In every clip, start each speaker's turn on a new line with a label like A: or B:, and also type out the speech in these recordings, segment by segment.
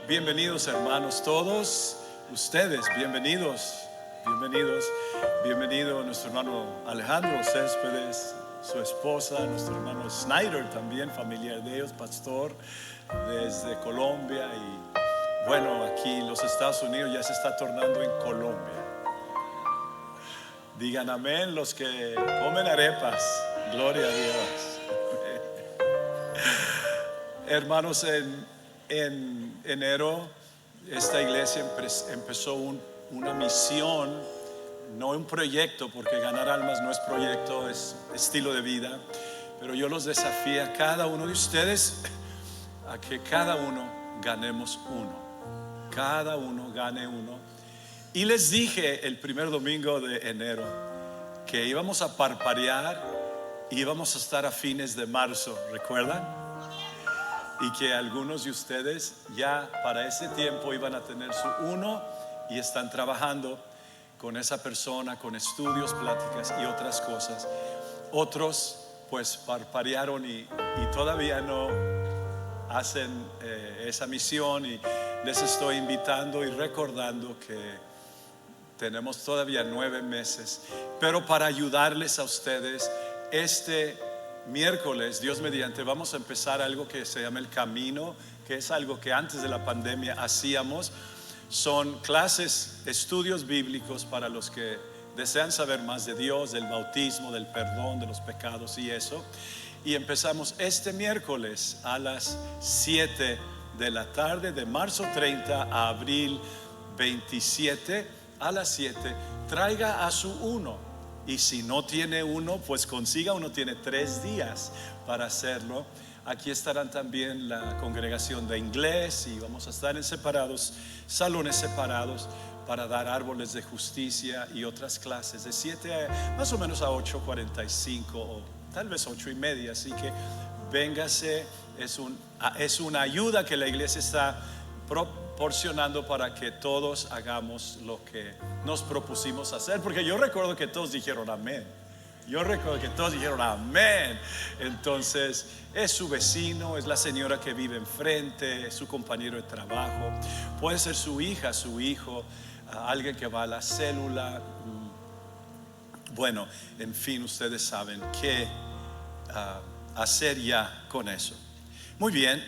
A: Bienvenidos hermanos todos, ustedes, bienvenidos. Bienvenido nuestro hermano Alejandro Céspedes, su esposa, nuestro hermano Snyder también, familiar de ellos, pastor desde Colombia. Y bueno, aquí los Estados Unidos ya se está tornando en Colombia. Digan amén los que comen arepas, gloria a Dios. Hermanos, en enero esta iglesia empezó una misión, no un proyecto, porque ganar almas no es proyecto, es estilo de vida. Pero yo los desafío a cada uno de ustedes a que cada uno ganemos uno, cada uno gane uno. Y les dije el primer domingo de enero que íbamos a parpadear y íbamos a estar a fines de marzo, ¿recuerdan? Y que algunos de ustedes ya para ese tiempo iban a tener su uno y están trabajando con esa persona, con estudios, pláticas y otras cosas. Otros pues parpadearon y todavía no hacen esa misión, y les estoy invitando y recordando que tenemos todavía 9 meses, pero para ayudarles a ustedes, este miércoles, Dios mediante, vamos a empezar algo que se llama El Camino, que es algo que antes de la pandemia hacíamos. Son clases, estudios bíblicos para los que desean saber más de Dios, del bautismo, del perdón de los pecados y eso. Y empezamos este miércoles a las 7 de la tarde, de marzo 30 a abril 27 a las 7. Traiga a su uno. Y si no tiene uno, pues consiga uno. Tiene 3 días para hacerlo. Aquí estarán también la congregación de inglés, y vamos a estar en salones separados para dar árboles de justicia y otras clases de 7 más o menos a 8:45 o tal vez 8:30. Así que véngase, es una ayuda que la iglesia está proporcionando para que todos hagamos lo que nos propusimos hacer, porque yo recuerdo que todos dijeron amén. Entonces es su vecino, es la señora que vive enfrente, es su compañero de trabajo, puede ser su hija, su hijo, alguien que va a la célula. Bueno, en fin, ustedes saben qué hacer ya con eso. Muy bien,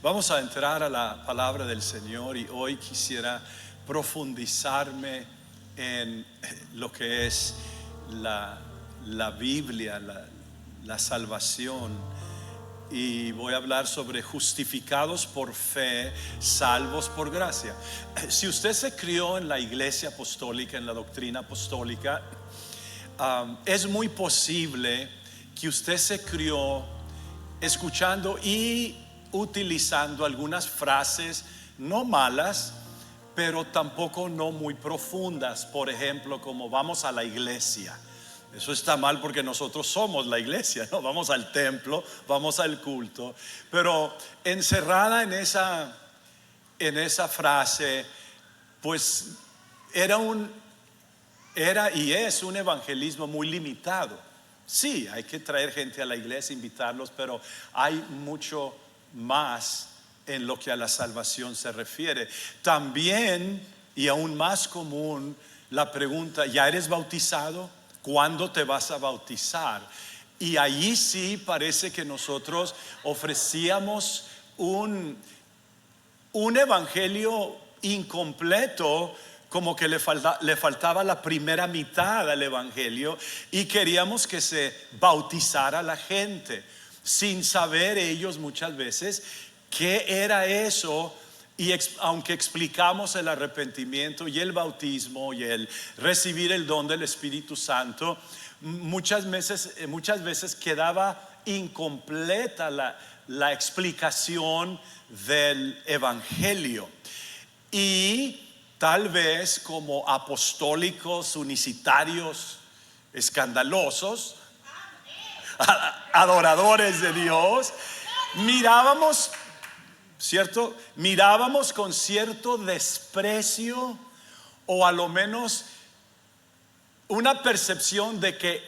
A: vamos a entrar a la palabra del Señor, y hoy quisiera profundizarme en lo que es la Biblia, la salvación, y voy a hablar sobre justificados por fe, salvos por gracia. Si usted se crió en la iglesia apostólica, en la doctrina apostólica, es muy posible que usted se crió escuchando y utilizando algunas frases no malas, pero tampoco no muy profundas. Por ejemplo, como vamos a la iglesia. Eso está mal porque nosotros somos la iglesia, ¿no? Vamos al templo, vamos al culto. Pero encerrada en esa frase, pues era y es un evangelismo muy limitado. Sí, hay que traer gente a la iglesia, invitarlos, pero hay mucho más en lo que a la salvación se refiere. También, y aún más común, la pregunta: ¿ya eres bautizado? ¿Cuándo te vas a bautizar? Y allí sí parece que nosotros ofrecíamos un evangelio incompleto, como que le faltaba la primera mitad al evangelio, y queríamos que se bautizara la gente sin saber ellos muchas veces qué era eso. Y aunque explicamos el arrepentimiento y el bautismo y el recibir el don del Espíritu Santo, muchas veces quedaba incompleta la explicación del evangelio. Y tal vez como apostólicos, unicitarios, escandalosos, adoradores de Dios, mirábamos con cierto desprecio, o a lo menos una percepción de que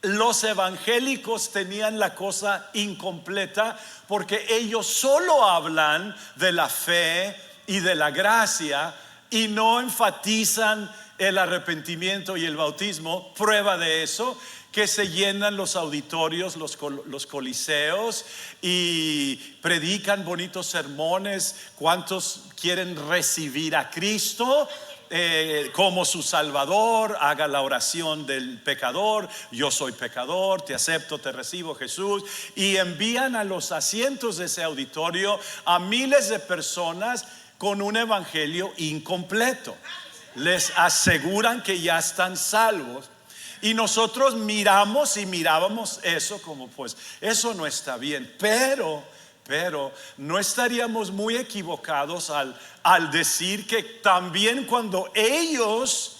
A: los evangélicos tenían la cosa incompleta, porque ellos solo hablan de la fe y de la gracia y no enfatizan el arrepentimiento y el bautismo. Prueba de eso, que se llenan los auditorios, los coliseos, y predican bonitos sermones. ¿Cuántos quieren recibir a Cristo como su Salvador? Haga la oración del pecador: yo soy pecador, te acepto, te recibo, Jesús. Y envían a los asientos de ese auditorio a miles de personas con un evangelio incompleto. Les aseguran que ya están salvos, y nosotros mirábamos eso como, pues eso no está bien. Pero no estaríamos muy equivocados al decir que también cuando ellos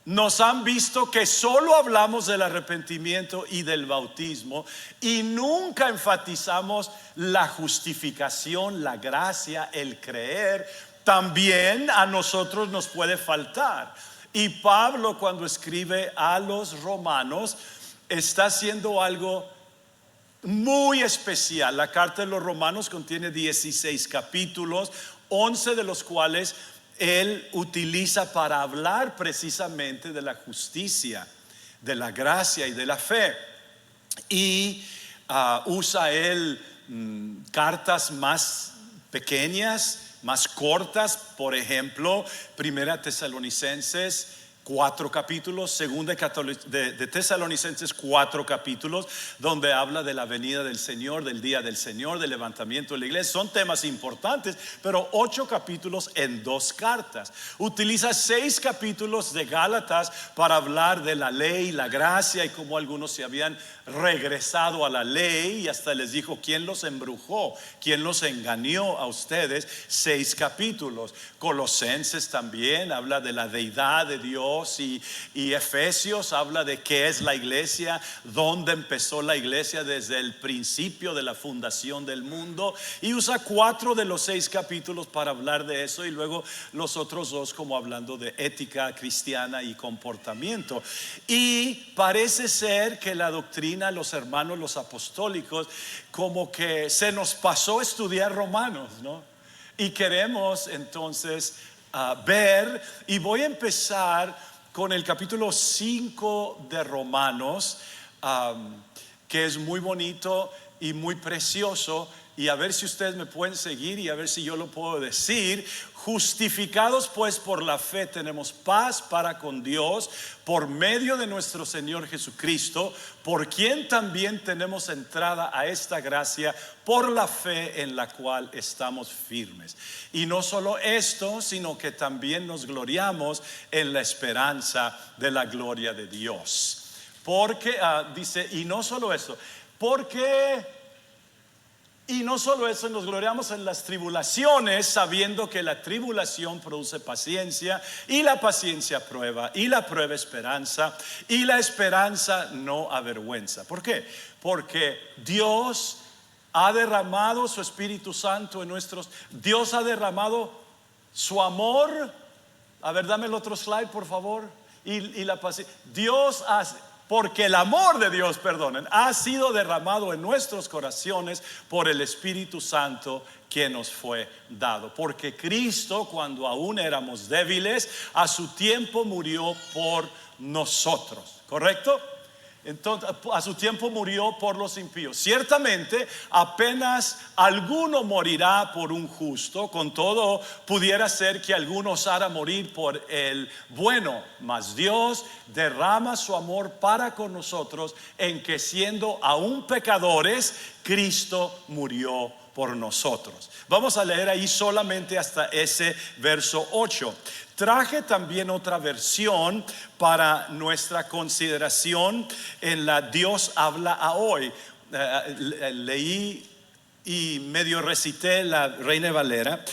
A: nos han visto que solo hablamos del arrepentimiento y del bautismo y nunca enfatizamos la justificación, la gracia, el creer, también a nosotros nos puede faltar. Y Pablo, cuando escribe a los romanos, está haciendo algo muy especial. La carta de los romanos contiene 16 capítulos, 11 de los cuales él utiliza para hablar precisamente de la justicia, de la gracia y de la fe. Y usa él cartas más pequeñas, más cortas. Por ejemplo, Primera Tesalonicenses 4 capítulos, Segunda de Tesalonicenses 4 capítulos, donde habla de la venida del Señor, del día del Señor, del levantamiento de la iglesia. Son temas importantes, pero 8 capítulos en 2 cartas. Utiliza 6 capítulos de Gálatas para hablar de la ley, la gracia, y cómo algunos se habían regresado a la ley, y hasta les dijo quién los embrujó, quién los engañó a ustedes. 6 capítulos. Colosenses también habla de la deidad de Dios, y Efesios habla de qué es la iglesia, dónde empezó la iglesia desde el principio de la fundación del mundo, y usa 4 de los 6 capítulos para hablar de eso, y luego los otros 2 como hablando de ética cristiana y comportamiento. Y parece ser que la doctrina, los hermanos, los apostólicos, como que se nos pasó estudiar Romanos, ¿no? Y queremos entonces ver, y voy a empezar con el capítulo 5 de Romanos, que es muy bonito y muy precioso. Y a ver si ustedes me pueden seguir y a ver si yo lo puedo decir. Justificados pues por la fe tenemos paz para con Dios por medio de nuestro Señor Jesucristo, por quien también tenemos entrada a esta gracia por la fe en la cual estamos firmes. Y no solo esto, sino que también nos gloriamos en la esperanza de la gloria de Dios. Porque dice, y no solo eso, nos gloriamos en las tribulaciones, sabiendo que la tribulación produce paciencia, y la paciencia prueba, y la prueba esperanza, y la esperanza no avergüenza. ¿Por qué? Porque Dios ha derramado su Espíritu Santo en nosotros. Dios ha derramado su amor. A ver, dame el otro slide, por favor. Y la paciencia. Porque el amor de Dios, ha sido derramado en nuestros corazones por el Espíritu Santo que nos fue dado. Porque Cristo, cuando aún éramos débiles, a su tiempo murió por nosotros. ¿Correcto? Entonces, a su tiempo murió por los impíos. Ciertamente, apenas alguno morirá por un justo. Con todo, pudiera ser que alguno osara morir por el bueno. Mas Dios derrama su amor para con nosotros, en que siendo aún pecadores, Cristo murió por nosotros. Vamos a leer ahí solamente hasta ese verso 8. Traje también otra versión para nuestra consideración en la Dios habla a hoy. Leí y medio recité la Reina Valera.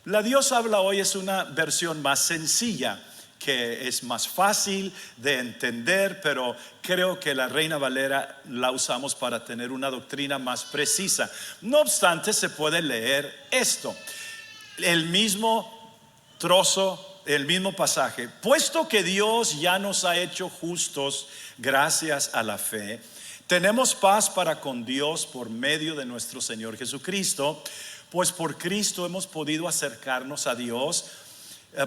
A: La Dios habla hoy es una versión más sencilla, que es más fácil de entender, pero creo que la Reina Valera la usamos para tener una doctrina más precisa. No obstante, se puede leer esto, el mismo trozo, el mismo pasaje. Puesto que Dios ya nos ha hecho justos gracias a la fe, tenemos paz para con Dios por medio de nuestro Señor Jesucristo, pues por Cristo hemos podido acercarnos a Dios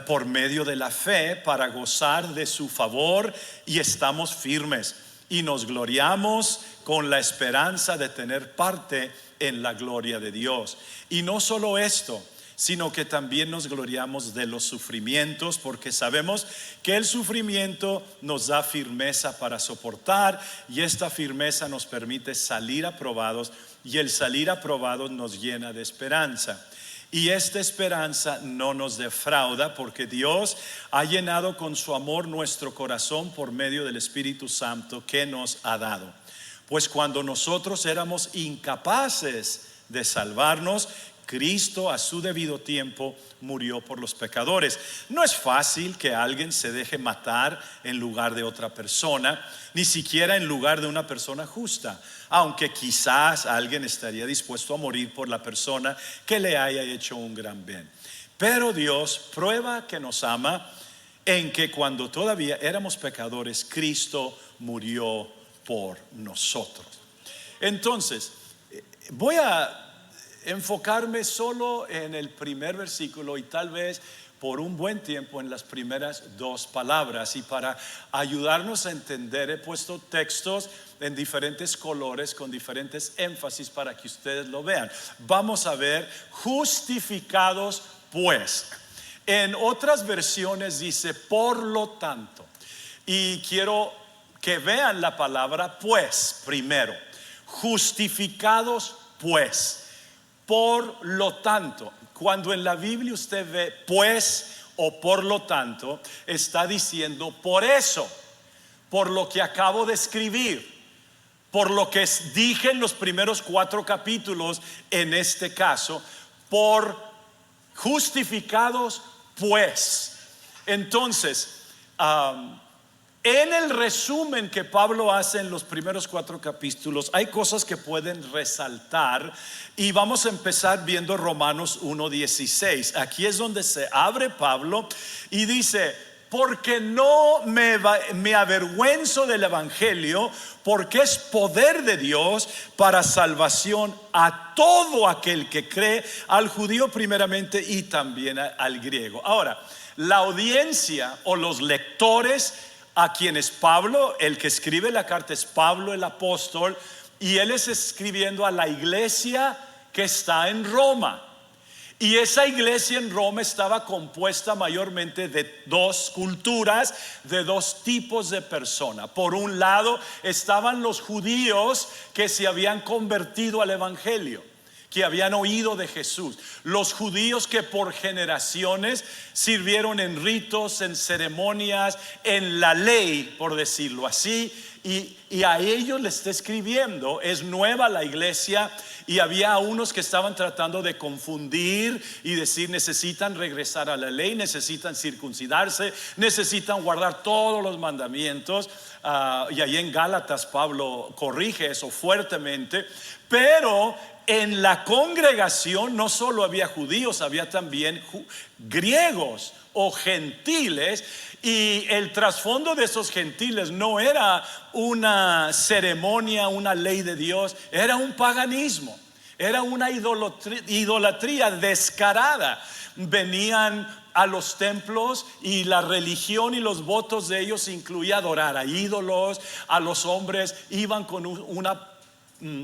A: por medio de la fe para gozar de su favor, y estamos firmes y nos gloriamos con la esperanza de tener parte en la gloria de Dios. Y no solo esto, sino que también nos gloriamos de los sufrimientos, porque sabemos que el sufrimiento nos da firmeza para soportar, y esta firmeza nos permite salir aprobados, y el salir aprobados nos llena de esperanza. Y esta esperanza no nos defrauda, porque Dios ha llenado con su amor nuestro corazón por medio del Espíritu Santo que nos ha dado. Pues cuando nosotros éramos incapaces de salvarnos, Cristo a su debido tiempo murió por los pecadores. No es fácil que alguien se deje matar en lugar de otra persona, ni siquiera en lugar de una persona justa, aunque quizás alguien estaría dispuesto a morir por la persona que le haya hecho un gran bien. Pero Dios prueba que nos ama en que cuando todavía éramos pecadores, Cristo murió por nosotros. Entonces, voy a enfocarme solo en el primer versículo, y tal vez por un buen tiempo en las primeras dos palabras. Y para ayudarnos a entender, he puesto textos en diferentes colores con diferentes énfasis para que ustedes lo vean. Vamos a ver: justificados pues. En otras versiones dice por lo tanto, y quiero que vean la palabra pues primero. Justificados pues. Por lo tanto, cuando en la Biblia usted ve pues o por lo tanto, está diciendo por eso, por lo que acabo de escribir, por lo que dije en los primeros 4 capítulos, en este caso, por justificados pues. Entonces, en el resumen que Pablo hace en los primeros 4 capítulos, hay cosas que pueden resaltar, y vamos a empezar viendo Romanos 1:16. Aquí es donde se abre Pablo y dice: porque no me avergüenzo del evangelio, porque es poder de Dios para salvación a todo aquel que cree, al judío primeramente y también al griego. Ahora, la audiencia o los lectores a quienes Pablo, el que escribe la carta es Pablo el apóstol, y él es escribiendo a la iglesia que está en Roma. Y esa iglesia en Roma estaba compuesta mayormente de 2 culturas, de 2 tipos de personas. Por un lado estaban los judíos que se habían convertido al evangelio, que habían oído de Jesús. Los judíos que por generaciones sirvieron en ritos, en ceremonias, en la ley, por decirlo así. Y a ellos les está escribiendo. Es nueva la iglesia, y había unos que estaban tratando de confundir y decir: necesitan regresar a la ley, necesitan circuncidarse, necesitan guardar todos los mandamientos. Y ahí en Gálatas Pablo corrige eso fuertemente. Pero en la congregación no solo había judíos, había también griegos o gentiles. Y el trasfondo de esos gentiles no era una ceremonia, una ley de Dios, era un paganismo, era una idolatría descarada. Venían a los templos y la religión y los votos de ellos incluía adorar a ídolos. A los hombres iban con una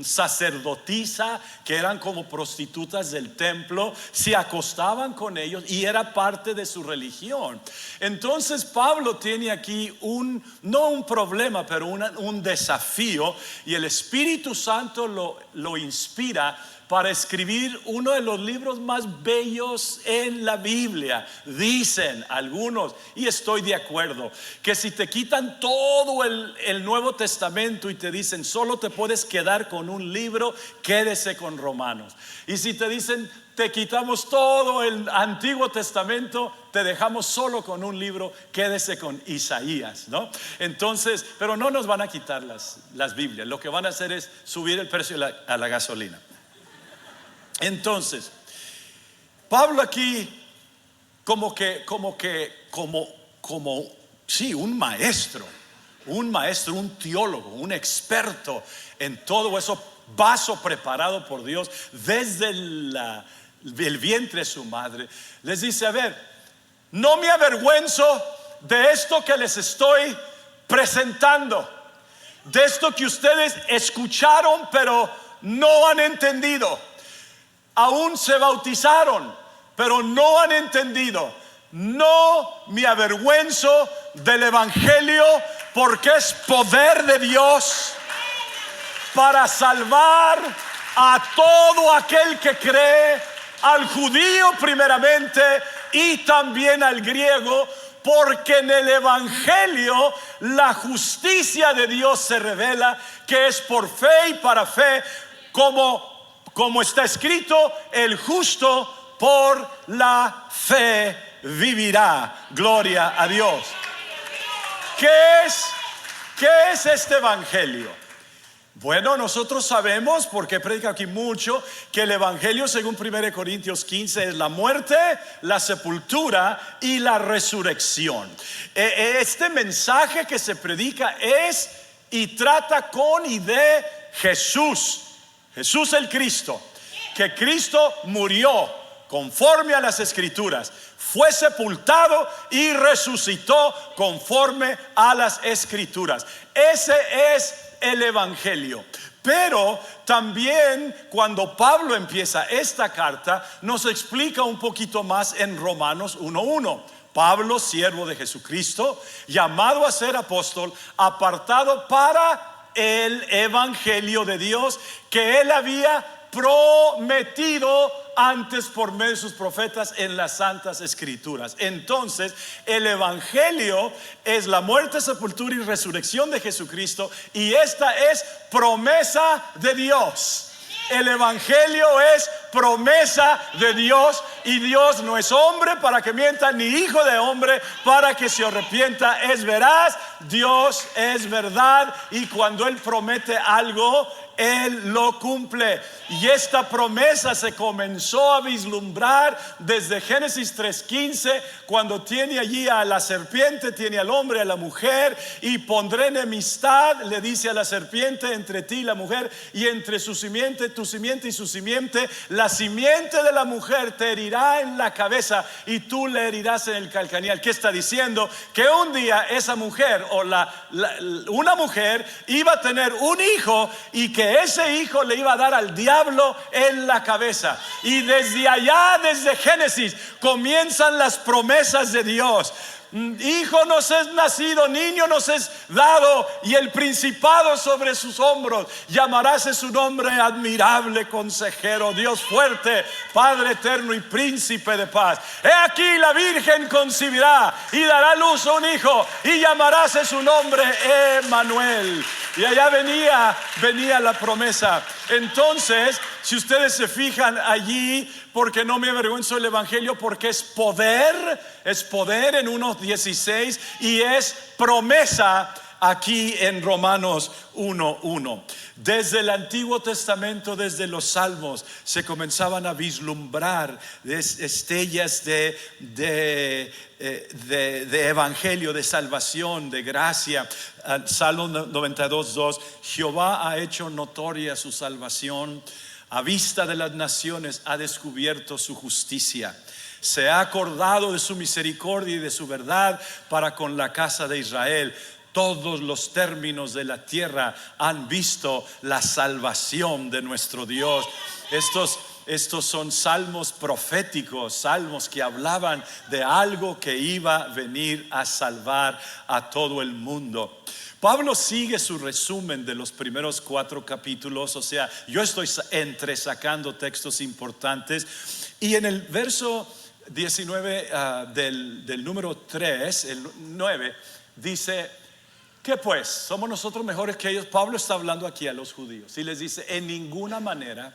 A: sacerdotisa, que eran como prostitutas del templo, se acostaban con ellos y era parte de su religión. Entonces Pablo tiene aquí no un problema, pero un desafío, y el Espíritu Santo lo inspira para escribir uno de los libros más bellos en la Biblia. Dicen algunos, y estoy de acuerdo, que si te quitan todo el Nuevo Testamento y te dicen solo te puedes quedar con un libro, quédese con Romanos. Y si te dicen te quitamos todo el Antiguo Testamento, te dejamos solo con un libro, quédese con Isaías, ¿no? Entonces, pero no nos van a quitar las Biblias. Lo que van a hacer es subir el precio a la gasolina. Entonces, Pablo aquí como sí, un maestro, un teólogo, un experto en todo eso, vaso preparado por Dios desde el vientre de su madre, les dice: a ver, no me avergüenzo de esto que les estoy presentando, de esto que ustedes escucharon pero no han entendido. Aún se bautizaron pero no han entendido. No me avergüenzo del evangelio, porque es poder de Dios para salvar a todo aquel que cree, al judío primeramente y también al griego, porque en el evangelio la justicia de Dios se revela, que es por fe y para fe, como está escrito: el justo por la fe vivirá. Gloria a Dios. ¿Qué es este evangelio? Bueno, nosotros sabemos, porque predico aquí mucho, que el evangelio según 1 Corintios 15 es la muerte, la sepultura y la resurrección. Este mensaje que se predica es y trata con y de Jesús el Cristo, que Cristo murió conforme a las escrituras, fue sepultado y resucitó conforme a las escrituras. Ese es el evangelio. Pero también cuando Pablo empieza esta carta, nos explica un poquito más en Romanos 1:1. Pablo, siervo de Jesucristo, llamado a ser apóstol, apartado para el evangelio de Dios, que él había prometido antes por medio de sus profetas en las santas escrituras. Entonces, el evangelio es la muerte, sepultura y resurrección de Jesucristo, y esta es promesa de Dios. El evangelio es promesa de Dios, y Dios no es hombre para que mienta, ni hijo de hombre para que se arrepienta. Es veraz, Dios es verdad, y cuando Él promete algo, Él lo cumple. Y esta promesa se comenzó a vislumbrar desde Génesis 3:15, cuando tiene allí a la serpiente, tiene al hombre, a la mujer, y pondré enemistad, le dice a la serpiente, entre ti y la mujer, y entre su simiente, tu simiente y su simiente. La simiente de la mujer te herirá en la cabeza y tú le herirás en el calcañar. ¿Qué está diciendo? Que un día esa mujer, o una mujer, iba a tener un hijo, y que ese hijo le iba a dar al diablo en la cabeza. Y desde allá, desde Génesis, comienzan las promesas de Dios. Hijo nos es nacido, niño nos es dado, y el principado sobre sus hombros. Llamarás su nombre admirable, consejero, Dios fuerte, Padre eterno y príncipe de paz. He aquí la virgen concebirá y dará luz a un hijo, y llamarás su nombre Emmanuel. Y allá venía la promesa. Entonces, si ustedes se fijan allí, porque no me avergüenzo del evangelio, porque es poder en 1:16, y es promesa aquí en Romanos 1:1. Desde el Antiguo Testamento, desde los Salmos, se comenzaban a vislumbrar estrellas de evangelio, de salvación, de gracia. Salmo 92:2: Jehová ha hecho notoria su salvación, a vista de las naciones ha descubierto su justicia. Se ha acordado de su misericordia y de su verdad para con la casa de Israel. Todos los términos de la tierra han visto la salvación de nuestro Dios. Estos son salmos proféticos, salmos que hablaban de algo que iba a venir a salvar a todo el mundo. Pablo sigue su resumen de los primeros 4 capítulos. O sea, yo estoy entresacando textos importantes, y en el verso 19 del número 3, el 9, dice: ¿qué pues? ¿Somos nosotros mejores que ellos? Pablo está hablando aquí a los judíos y les dice: en ninguna manera,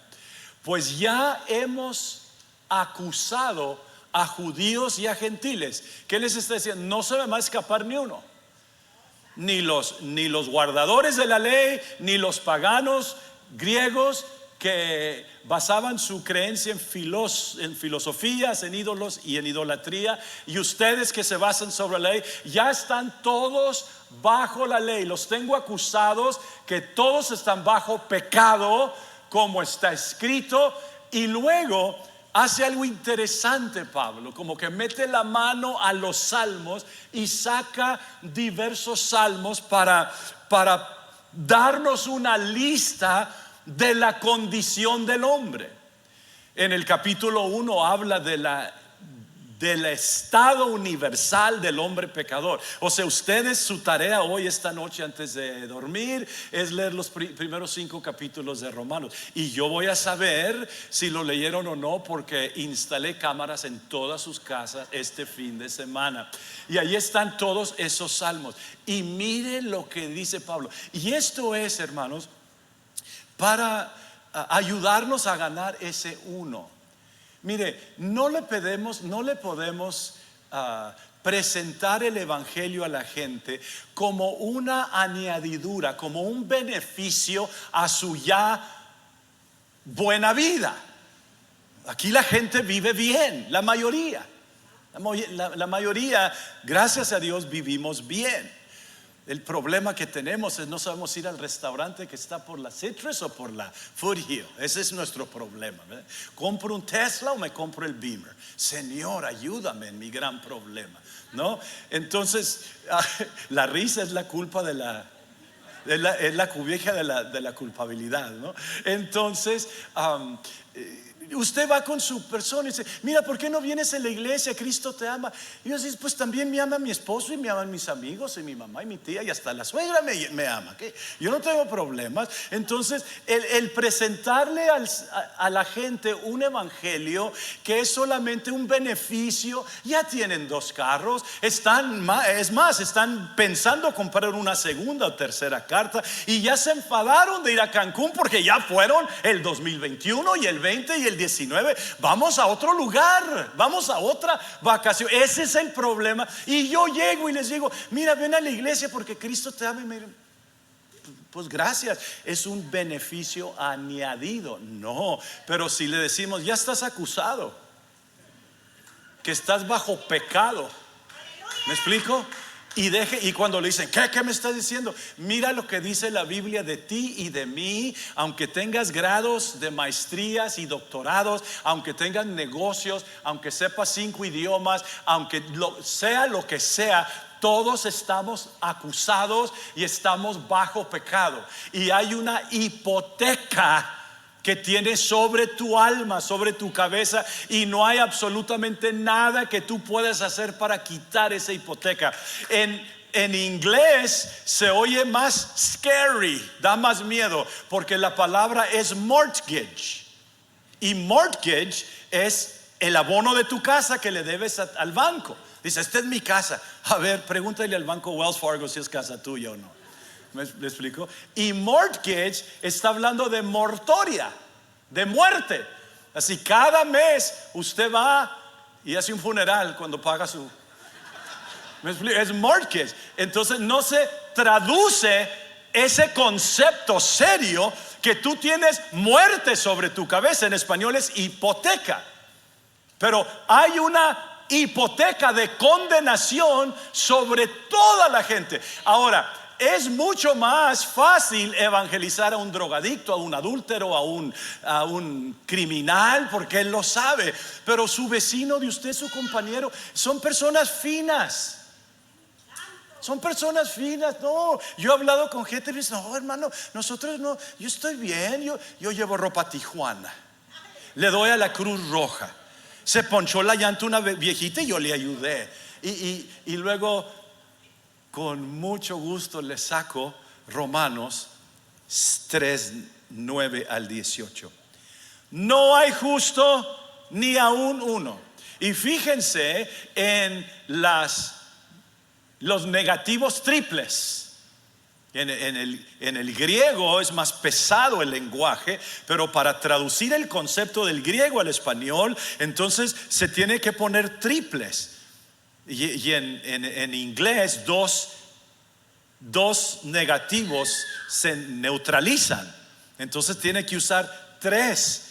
A: pues ya hemos acusado a judíos y a gentiles. ¿Qué les está diciendo? No se me va a escapar ni uno. Ni los guardadores de la ley, ni los paganos griegos que basaban su creencia en filosofías, en ídolos y en idolatría. Y ustedes que se basan sobre la ley, ya están todos bajo la ley. Los tengo acusados que todos están bajo pecado, como está escrito. Y luego hace algo interesante Pablo, como que mete la mano a los salmos y saca diversos salmos para darnos una lista de la condición del hombre. En el capítulo 1 habla del estado universal del hombre pecador. O sea, ustedes, su tarea hoy, esta noche, antes de dormir, es leer los primeros 5 capítulos de Romanos. Y yo voy a saber si lo leyeron o no, porque instalé cámaras en todas sus casas este fin de semana. Y ahí están todos esos salmos. Y miren lo que dice Pablo. Y esto es, hermanos, para ayudarnos a ganar ese uno. Mire, no le podemos presentar el evangelio a la gente como una añadidura, como un beneficio a su ya buena vida. Aquí la gente vive bien, la mayoría, gracias a Dios, vivimos bien. El problema que tenemos es no sabemos ir al restaurante que está por la Citrus o por la Foothill. Ese es nuestro problema, ¿verdad? ¿Compro un Tesla o me compro el Beamer? Señor, ayúdame en mi gran problema, ¿no? Entonces, la risa es la culpa es la cubierta de la culpabilidad, ¿no? Entonces, usted va con su persona y dice: mira, ¿por qué no vienes a la iglesia? Cristo te ama. Y yo digo: pues también me ama mi esposo y me aman mis amigos y mi mamá y mi tía y hasta la suegra me ama, ¿qué? Yo no tengo problemas. Entonces el presentarle a la gente un evangelio que es solamente un beneficio, ya tienen 2 carros, están pensando comprar una segunda o tercera carta y ya se enfadaron de ir a Cancún porque ya fueron el 2021 y el 20 y el 19. Vamos a otro lugar, vamos a otra vacación. Ese es el problema. Y yo llego y les digo: mira, ven a la iglesia porque Cristo te ama. Y me dicen: pues gracias, es un beneficio añadido. No, pero si le decimos: ya estás acusado, que estás bajo pecado, ¿me explico? Y cuando le dicen: ¿qué me estás diciendo? Mira lo que dice la Biblia de ti y de mí. Aunque tengas grados de maestrías y doctorados, aunque tengas negocios, aunque sepas 5 idiomas, aunque sea lo que sea, todos estamos acusados y estamos bajo pecado. Y hay una hipoteca que tienes sobre tu alma, sobre tu cabeza, y no hay absolutamente nada que tú puedas hacer para quitar esa hipoteca. En inglés se oye más scary, da más miedo, porque la palabra es mortgage, y mortgage es el abono de tu casa que le debes al banco. Dice: esta es mi casa. A ver, pregúntale al banco Wells Fargo si es casa tuya o no. ¿Me explico? Y mortgage está hablando de mortoria, de muerte. Así cada mes usted va y hace un funeral cuando paga su... ¿Me explico? Es mortgage. Entonces no se traduce ese concepto serio que tú tienes muerte sobre tu cabeza. En español es hipoteca. Pero hay una hipoteca de condenación sobre toda la gente. Ahora, es mucho más fácil evangelizar a un drogadicto, a un adúltero, a un criminal, porque él lo sabe. Pero su vecino de usted, su compañero, son personas finas. Son personas finas. No, yo he hablado con gente y me dice: no, hermano, nosotros no, yo estoy bien, yo llevo ropa Tijuana, le doy a la Cruz Roja. Se ponchó la llanta una viejita y yo le ayudé. Y luego, con mucho gusto, le saco Romanos 3:9 al 18. No hay justo ni aún uno. Y fíjense en los negativos triples. En el griego es más pesado el lenguaje, pero para traducir el concepto del griego al español, entonces se tiene que poner triples. Y en inglés dos negativos se neutralizan. Entonces tiene que usar 3.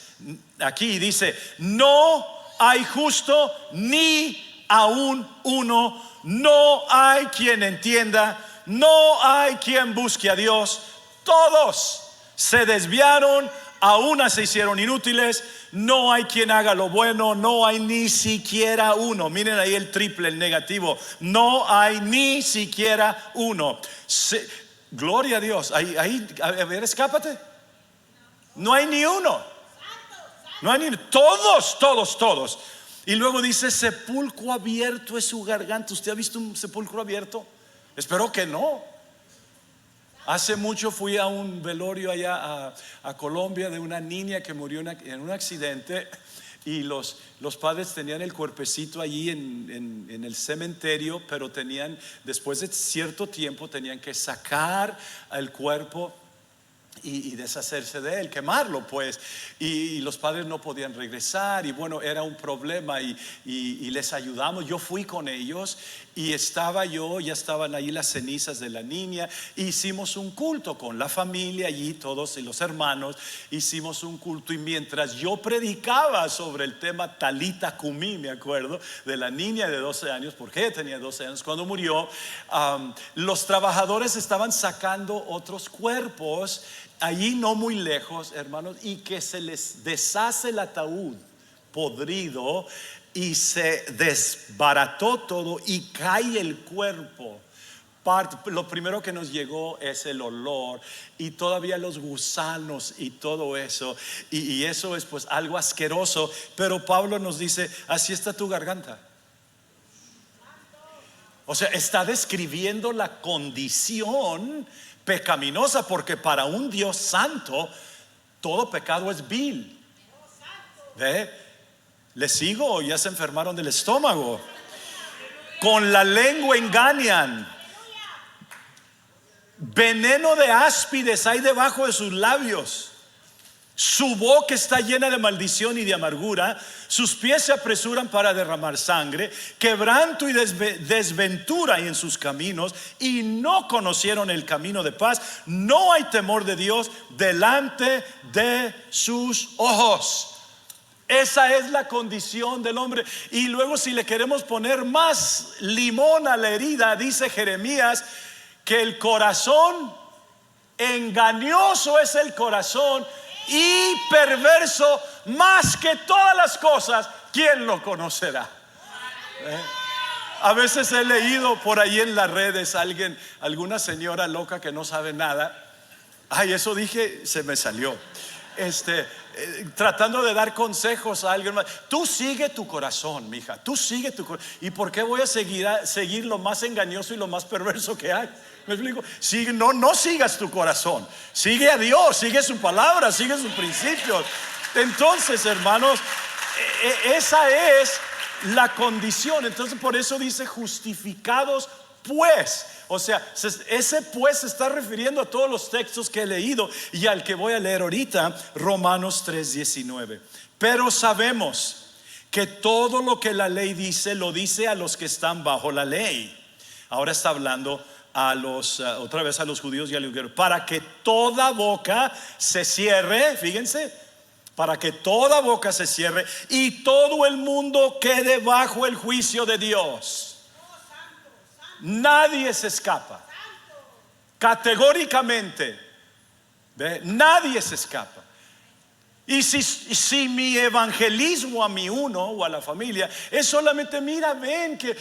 A: Aquí dice: no hay justo ni aún uno. No hay quien entienda. No hay quien busque a Dios. Todos se desviaron, a una se hicieron inútiles, no hay quien haga lo bueno, no hay ni siquiera uno. Miren ahí el triple, el negativo, no hay ni siquiera uno. Gloria a Dios, ahí, a ver, escápate. No hay ni uno. No hay ni todos. Y luego dice, sepulcro abierto es su garganta. ¿Usted ha visto un sepulcro abierto? Espero que no. Hace mucho fui a un velorio allá a Colombia de una niña que murió en un accidente. Y los padres tenían el cuerpecito allí en el cementerio, pero después de cierto tiempo tenían que sacar el cuerpo y deshacerse de él, quemarlo pues, y los padres no podían regresar, y bueno, era un problema, y les ayudamos. Yo fui con ellos y ya estaban ahí las cenizas de la niña. Hicimos un culto con la familia allí, todos y los hermanos, hicimos un culto, y mientras yo predicaba sobre el tema Talita Cumi, me acuerdo de la niña de 12 años, porque ella tenía 12 años cuando murió, los trabajadores estaban sacando otros cuerpos allí no muy lejos, hermanos, y que se les deshace el ataúd podrido y se desbarató todo y cae el cuerpo. Lo primero que nos llegó es el olor y todavía los gusanos y todo eso, y eso es pues algo asqueroso. Pero Pablo nos dice, así está tu garganta. O sea, está describiendo la condición pecaminosa, porque para un Dios santo todo pecado es vil. ¿Ve? ¿Le sigo o ya se enfermaron del estómago? Con la lengua engañan, veneno de áspides hay debajo de sus labios. Su boca está llena de maldición y de amargura. Sus pies se apresuran para derramar sangre. Quebranto y desventura hay en sus caminos, y no conocieron el camino de paz. No hay temor de Dios delante de sus ojos. Esa es la condición del hombre. Y luego, si le queremos poner más limón a la herida, dice Jeremías que el corazón engañoso es el corazón, y perverso más que todas las cosas, ¿quién lo conocerá? A veces he leído por ahí en las redes alguna señora loca que no sabe nada. Ay, eso dije, se me salió. Tratando de dar consejos a alguien más. Tú sigue tu corazón, mija. Tú sigue tu corazón. ¿Y por qué voy a seguir lo más engañoso y lo más perverso que hay? ¿Me explico? No sigas tu corazón. Sigue a Dios, sigue su palabra, sigue sus principios. Entonces, hermanos, esa es la condición. Entonces, por eso dice justificados pues. O sea, ese pues se está refiriendo a todos los textos que he leído y al que voy a leer ahorita, Romanos 3:19. Pero sabemos que todo lo que la ley dice, lo dice a los que están bajo la ley. Ahora está hablando otra vez a los judíos y a los griegos, para que toda boca se cierre. Fíjense, para que toda boca se cierre y todo el mundo quede bajo el juicio de Dios. Nadie se escapa. Categóricamente, ¿ve? Nadie se escapa. Y si mi evangelismo a mi uno o a la familia es solamente, mira, ven que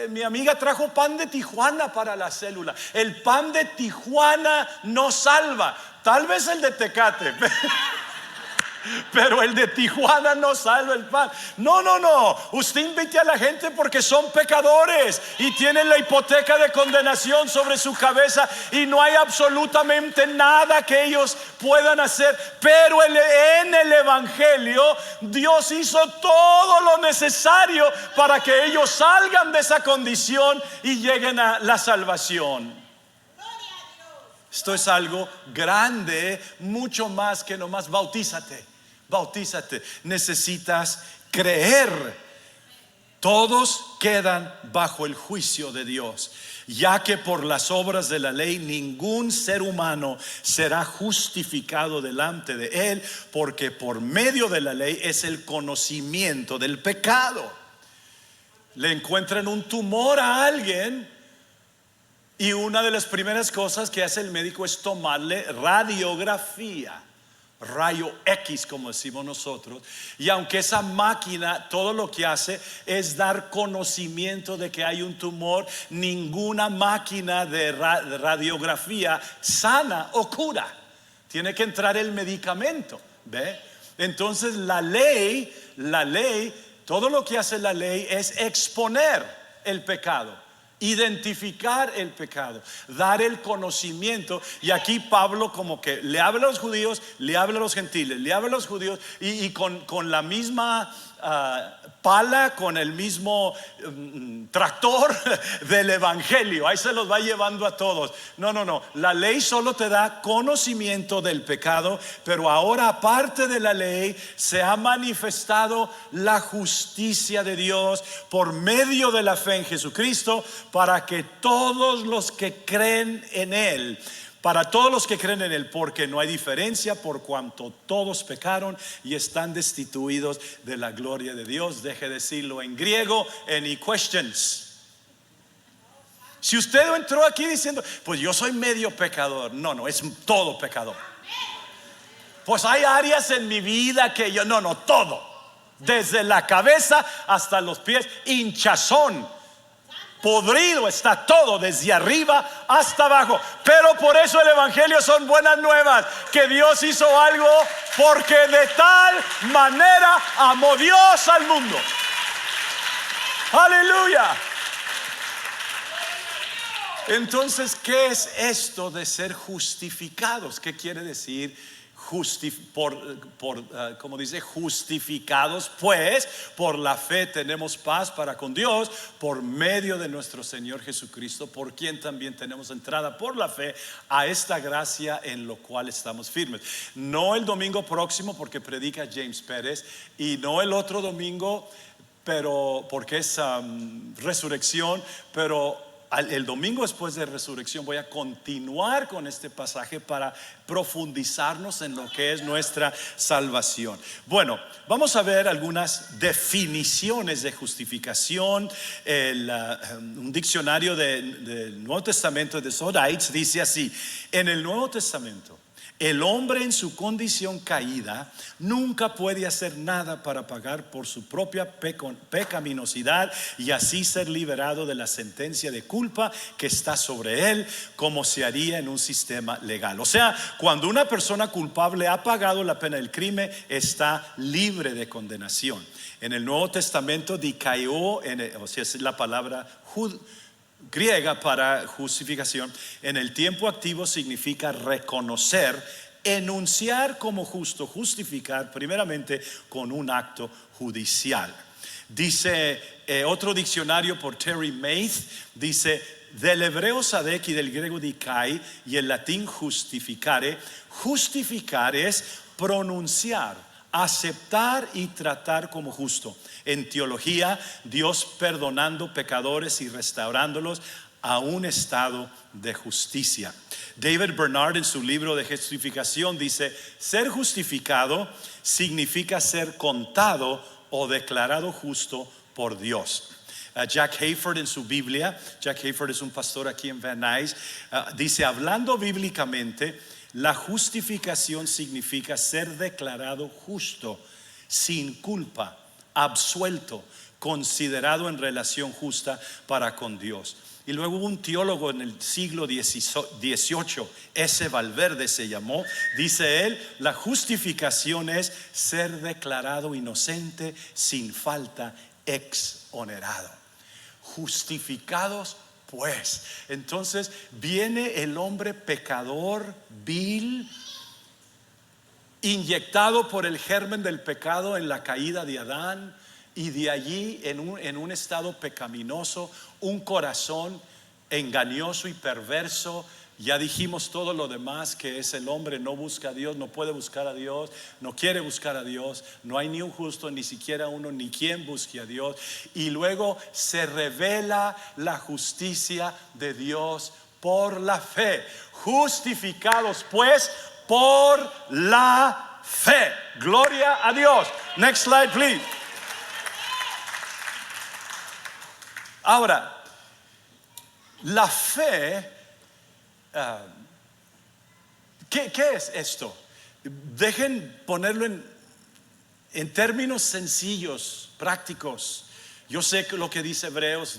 A: mi amiga trajo pan de Tijuana para la célula. El pan de Tijuana no salva. Tal vez el de Tecate, pero el de Tijuana no salva el pan. No. Usted invite a la gente porque son pecadores y tienen la hipoteca de condenación sobre su cabeza, y no hay absolutamente nada que ellos puedan hacer. Pero en el evangelio Dios hizo todo lo necesario para que ellos salgan de esa condición y lleguen a la salvación. Esto es algo grande, mucho más que nomás bautízate. Necesitas creer. Todos quedan bajo el juicio de Dios, ya que por las obras de la ley ningún ser humano será justificado delante de él, porque por medio de la ley es el conocimiento del pecado. Le encuentran un tumor a alguien y una de las primeras cosas que hace el médico es tomarle radiografía. rayo X, como decimos nosotros, y aunque esa máquina todo lo que hace es dar conocimiento de que hay un tumor, ninguna máquina de radiografía sana o cura. Tiene que entrar el medicamento, ¿ve? Entonces la ley, todo lo que hace la ley es exponer el pecado, identificar el pecado, dar el conocimiento. Y aquí Pablo como que le habla a los judíos, le habla a los gentiles, le habla a los judíos, y con la misma pala, con el mismo tractor del evangelio, ahí se los va llevando a todos. No, la ley solo te da conocimiento del pecado, pero ahora aparte de la ley se ha manifestado la justicia de Dios por medio de la fe en Jesucristo, para que todos los que creen en Él, porque no hay diferencia, por cuanto todos pecaron y están destituidos de la gloria de Dios. Deje decirlo en griego: any questions? Si usted entró aquí diciendo, pues yo soy medio pecador, no, es todo pecador. Pues hay áreas en mi vida que yo, no, todo, desde la cabeza hasta los pies, hinchazón, podrido está todo, desde arriba hasta abajo. Pero por eso el evangelio son buenas nuevas, que Dios hizo algo, porque de tal manera amó Dios al mundo. Aleluya. Entonces, ¿qué es esto de ser justificados? ¿Qué quiere decir? Como dice, justificados pues por la fe tenemos paz para con Dios por medio de nuestro Señor Jesucristo, por quien también tenemos entrada por la fe a esta gracia en lo cual estamos firmes. No el domingo próximo, porque predica James Pérez, y no el otro domingo, pero porque es resurrección, pero el domingo después de resurrección voy a continuar con este pasaje para profundizarnos en lo que es nuestra salvación. Bueno, vamos a ver algunas definiciones de justificación. Un diccionario del Nuevo Testamento de Sodaites dice así: en el Nuevo Testamento, el hombre en su condición caída nunca puede hacer nada para pagar por su propia pecaminosidad y así ser liberado de la sentencia de culpa que está sobre él, como se haría en un sistema legal. O sea, cuando una persona culpable ha pagado la pena del crimen, está libre de condenación. En el Nuevo Testamento, dikaiō, o sea, es la palabra griega para justificación, en el tiempo activo significa reconocer, enunciar como justo, justificar primeramente con un acto judicial. Dice otro diccionario por Terry Maith, dice: del hebreo sadek y del griego dikai y el latín justificare, justificar es pronunciar, aceptar y tratar como justo. En teología, Dios perdonando pecadores y restaurándolos a un estado de justicia. David Bernard, en su libro de justificación, dice: ser justificado significa ser contado o declarado justo por Dios. Jack Hayford, en su Biblia, Jack Hayford es un pastor aquí en Van Nuys, dice: hablando bíblicamente, la justificación significa ser declarado justo, sin culpa, absuelto, considerado en relación justa para con Dios. Y luego un teólogo en el siglo XVIII, S. Valverde se llamó, dice él: la justificación es ser declarado inocente, sin falta, exonerado. Justificados pues. Entonces viene el hombre pecador, vil, inyectado por el germen del pecado en la caída de Adán, y de allí en un estado pecaminoso, un corazón engañoso y perverso. Ya dijimos todo lo demás, que es el hombre no busca a Dios, no puede buscar a Dios, no quiere buscar a Dios, no hay ni un justo, ni siquiera uno, ni quien busque a Dios. Y luego se revela la justicia de Dios por la fe. Justificados pues por la fe. Gloria a Dios. Next slide, please. Ahora, la fe, ¿qué es esto? dejen ponerlo en términos sencillos, prácticos. Yo sé que lo que dice Hebreos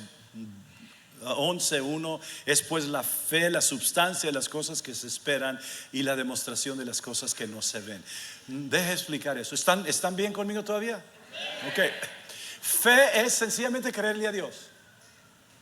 A: 11:1 es pues la fe, la substancia de las cosas que se esperan y la demostración de las cosas que no se ven. Deje explicar eso. ¿Están bien conmigo todavía? Ok. Fe es sencillamente creerle a Dios.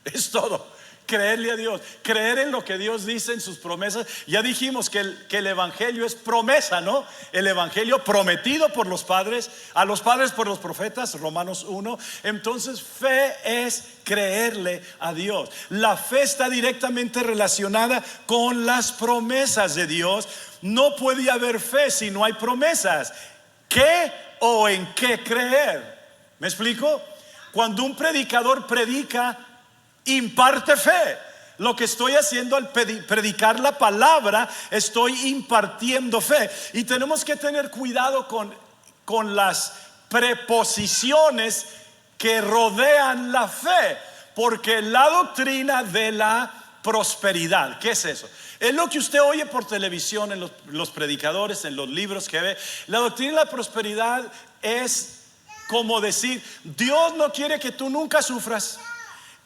A: Es todo. Creerle a Dios, creer en lo que Dios dice en sus promesas. Ya dijimos que el evangelio es promesa, ¿no? El evangelio prometido por los padres, a los padres por los profetas, Romanos 1. Entonces fe es creerle a Dios. La fe está directamente relacionada con las promesas de Dios. No puede haber fe si no hay promesas. ¿Qué o en qué creer? ¿Me explico? Cuando un predicador predica, imparte fe. Lo que estoy haciendo al predicar la palabra, estoy impartiendo fe. Y tenemos que tener cuidado con las preposiciones que rodean la fe, porque la doctrina de la prosperidad, ¿qué es eso? Es lo que usted oye por televisión, en los predicadores, en los libros que ve. La doctrina de la prosperidad es como decir: Dios no quiere que tú nunca sufras.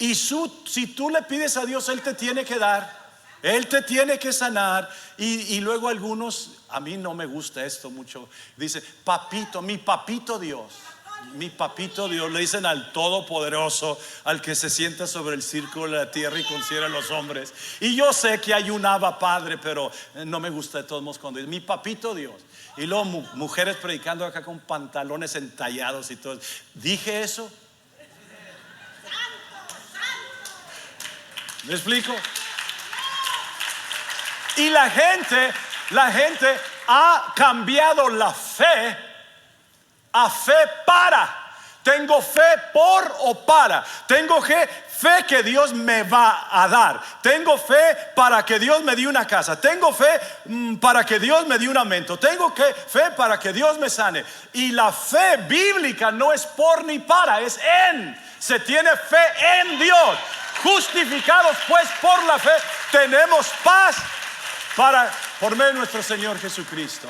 A: Y si tú le pides a Dios, Él te tiene que dar, Él te tiene que sanar. Y luego algunos, a mí no me gusta esto mucho, dice: papito, mi papito Dios. Mi papito Dios, le dicen al Todopoderoso, al que se sienta sobre el círculo de la tierra y considera a los hombres. Y yo sé que hay un Abba Padre, pero no me gusta de todos modos cuando dice mi papito Dios. Y luego mujeres predicando acá con pantalones entallados y todo. ¿Dije eso? ¿Me explico? Y la gente ha cambiado la fe a fe para. Tengo fe por o para. Tengo fe que Dios me va a dar. Tengo fe para que Dios me dé una casa. Tengo fe para que Dios me dé un aumento. Tengo fe para que Dios me sane. Y la fe bíblica no es por ni para, es en. Se tiene fe en Dios. Justificados pues por la fe, tenemos paz por medio de nuestro Señor Jesucristo.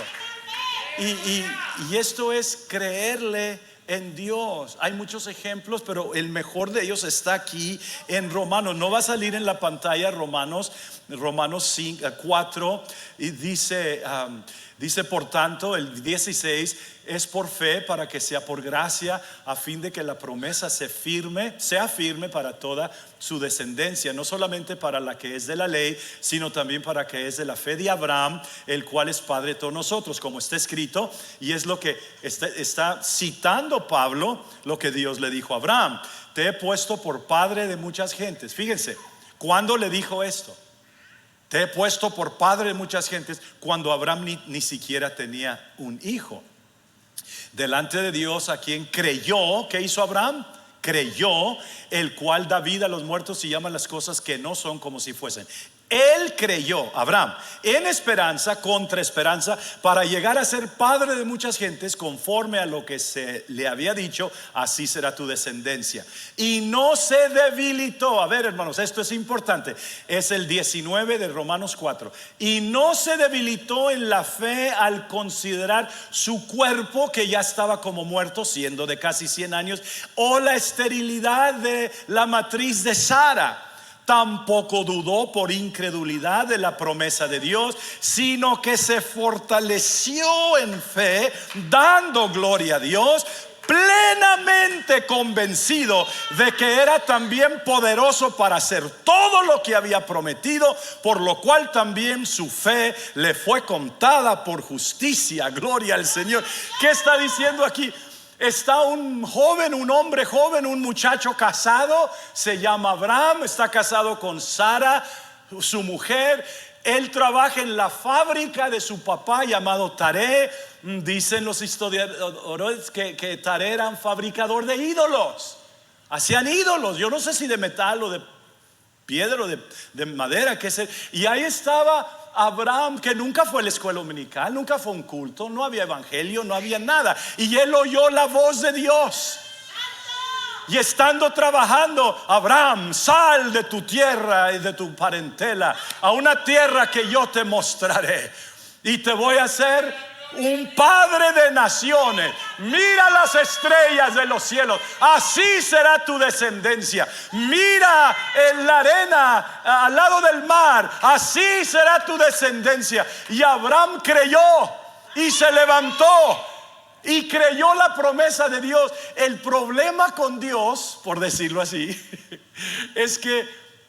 A: Y esto es creerle en Dios. Hay muchos ejemplos, pero el mejor de ellos está aquí en Romanos. No va a salir en la pantalla Romanos 4, y dice por tanto, el 16: es por fe para que sea por gracia, a fin de que la promesa sea firme para toda su descendencia, no solamente para la que es de la ley, sino también para que es de la fe de Abraham, el cual es padre de todos nosotros, como está escrito. Y es lo que está citando Pablo, lo que Dios le dijo a Abraham: te he puesto por padre de muchas gentes. Fíjense, ¿cuándo le dijo esto? Te he puesto por padre de muchas gentes, cuando Abraham ni siquiera tenía un hijo. Delante de Dios, a quien creyó. ¿Qué hizo Abraham? Creyó, el cual da vida a los muertos y llama las cosas que no son como si fuesen. Él creyó, Abraham, en esperanza, contra esperanza, para llegar a ser padre de muchas gentes, conforme a lo que se le había dicho: así será tu descendencia. Y no se debilitó. A ver, hermanos, esto es importante. Es el 19 de Romanos 4. Y no se debilitó en la fe al considerar su cuerpo, que ya estaba como muerto, siendo de casi 100 años, o la esterilidad de la matriz de Sara. Tampoco dudó por incredulidad de la promesa de Dios, sino que se fortaleció en fe, dando gloria a Dios, plenamente convencido de que era también poderoso para hacer todo lo que había prometido, por lo cual también su fe le fue contada por justicia. Gloria al Señor. ¿Qué está diciendo aquí? Está un hombre joven, un muchacho casado, se llama Abraham, está casado con Sara, su mujer. Él trabaja en la fábrica de su papá llamado Taré. Dicen los historiadores que Taré era un fabricador de ídolos. Hacían ídolos, yo no sé si de metal o de piedra o de madera, qué sé. Y ahí estaba Abraham, que nunca fue a la escuela dominical, nunca fue a un culto, no había evangelio, no había nada. Y él oyó la voz de Dios. Y estando trabajando: Abraham, sal de tu tierra y de tu parentela a una tierra que yo te mostraré, y te voy a hacer un padre de naciones. Mira las estrellas de los cielos, así será tu descendencia. Mira en la arena al lado del mar, así será tu descendencia. Y Abraham creyó y se levantó y creyó la promesa de Dios. El problema con Dios, por decirlo así, es que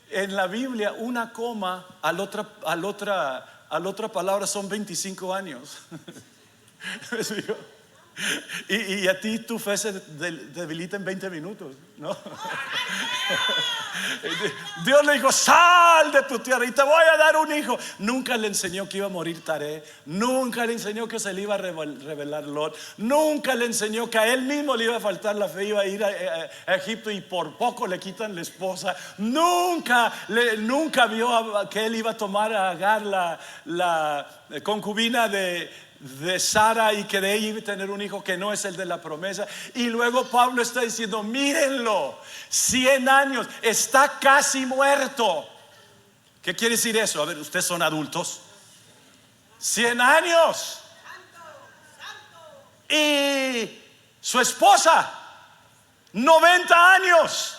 A: en la Biblia una coma a la otra palabra son 25 años. ¿Me explico? Y a ti tu fe se debilita en 20 minutos, ¿no? Dios le dijo: sal de tu tierra y te voy a dar un hijo. Nunca le enseñó que iba a morir Taré. Nunca le enseñó que se le iba a revelar Lot. Nunca le enseñó que a él mismo le iba a faltar la fe. Iba a ir a Egipto y por poco le quitan la esposa. Nunca vio que él iba a tomar a Agar, la concubina de Sara, y que de ella iba a tener un hijo que no es el de la promesa. Y luego Pablo está diciendo: mírenlo, 100 años, está casi muerto. ¿Qué quiere decir eso? A ver, ustedes son adultos. 100 años. Y su esposa 90 años